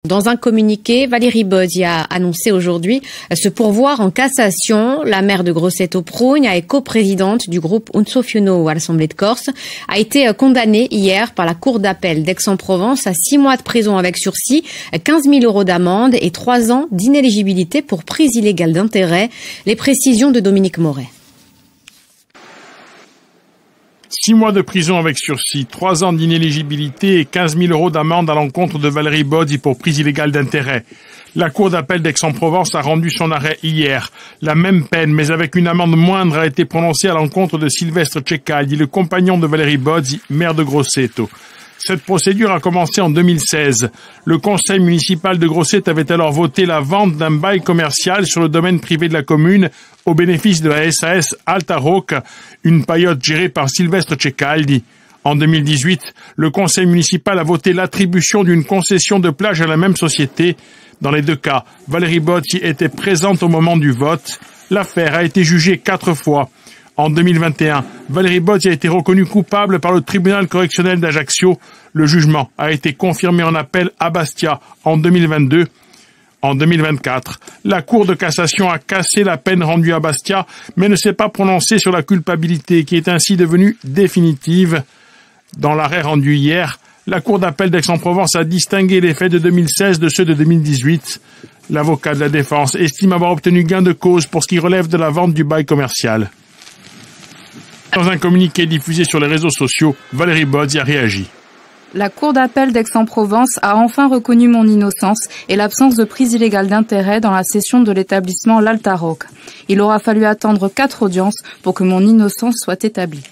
Dans un communiqué, Valérie Bozzi a annoncé aujourd'hui se pourvoir en cassation. La maire de Grosseto-Prugne et coprésidente du groupe Unsofiuno à l'Assemblée de Corse a été condamnée hier par la Cour d'appel d'Aix-en-Provence à 6 mois de prison avec sursis, 15 000 € d'amende et 3 ans d'inéligibilité pour prise illégale d'intérêt. Les précisions de Dominique Moret. 6 mois de prison avec sursis, 3 ans d'inéligibilité et 15 000 € d'amende à l'encontre de Valérie Bozzi pour prise illégale d'intérêt. La Cour d'appel d'Aix-en-Provence a rendu son arrêt hier. La même peine, mais avec une amende moindre, a été prononcée à l'encontre de Silvestre Ceccaldi, le compagnon de Valérie Bozzi, maire de Grosseto. Cette procédure a commencé en 2016. Le conseil municipal de Grosseto avait alors voté la vente d'un bail commercial sur le domaine privé de la commune au bénéfice de la SAS Alta Rocca, une paillote gérée par Silvestre Ceccaldi. En 2018, le conseil municipal a voté l'attribution d'une concession de plage à la même société. Dans les deux cas, Valérie Bozzi était présente au moment du vote. L'affaire a été jugée 4 fois. En 2021, Valérie Bozzi a été reconnue coupable par le tribunal correctionnel d'Ajaccio. Le jugement a été confirmé en appel à Bastia en 2022. En 2024, la Cour de cassation a cassé la peine rendue à Bastia, mais ne s'est pas prononcée sur la culpabilité qui est ainsi devenue définitive. Dans l'arrêt rendu hier, la Cour d'appel d'Aix-en-Provence a distingué les faits de 2016 de ceux de 2018. L'avocat de la défense estime avoir obtenu gain de cause pour ce qui relève de la vente du bail commercial. Dans un communiqué diffusé sur les réseaux sociaux, Valérie Bozzi a réagi. La Cour d'appel d'Aix-en-Provence a enfin reconnu mon innocence et l'absence de prise illégale d'intérêt dans la cession de l'établissement l'Alta Rocca. Il aura fallu attendre 4 audiences pour que mon innocence soit établie.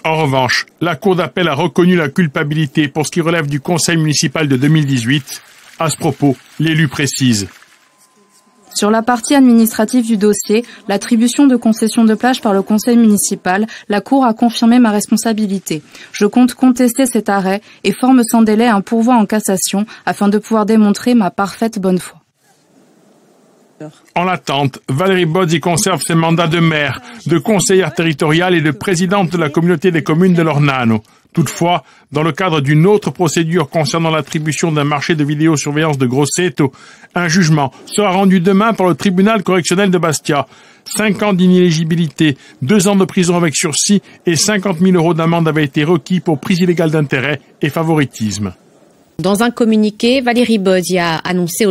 En revanche, la Cour d'appel a reconnu la culpabilité pour ce qui relève du conseil municipal de 2018. À ce propos, l'élu précise. Sur la partie administrative du dossier, l'attribution de concession de plage par le conseil municipal, la Cour a confirmé ma responsabilité. Je compte contester cet arrêt et forme sans délai un pourvoi en cassation afin de pouvoir démontrer ma parfaite bonne foi. En l'attente, Valérie Bozzi conserve ses mandats de maire, de conseillère territoriale et de présidente de la communauté des communes de l'Ornano. Toutefois, dans le cadre d'une autre procédure concernant l'attribution d'un marché de vidéosurveillance de Grosseto, un jugement sera rendu demain par le tribunal correctionnel de Bastia. 5 ans d'inéligibilité, 2 ans de prison avec sursis et 50 000 € d'amende avaient été requis pour prise illégale d'intérêt et favoritisme. Dans un communiqué, Valérie Bozzi a annoncé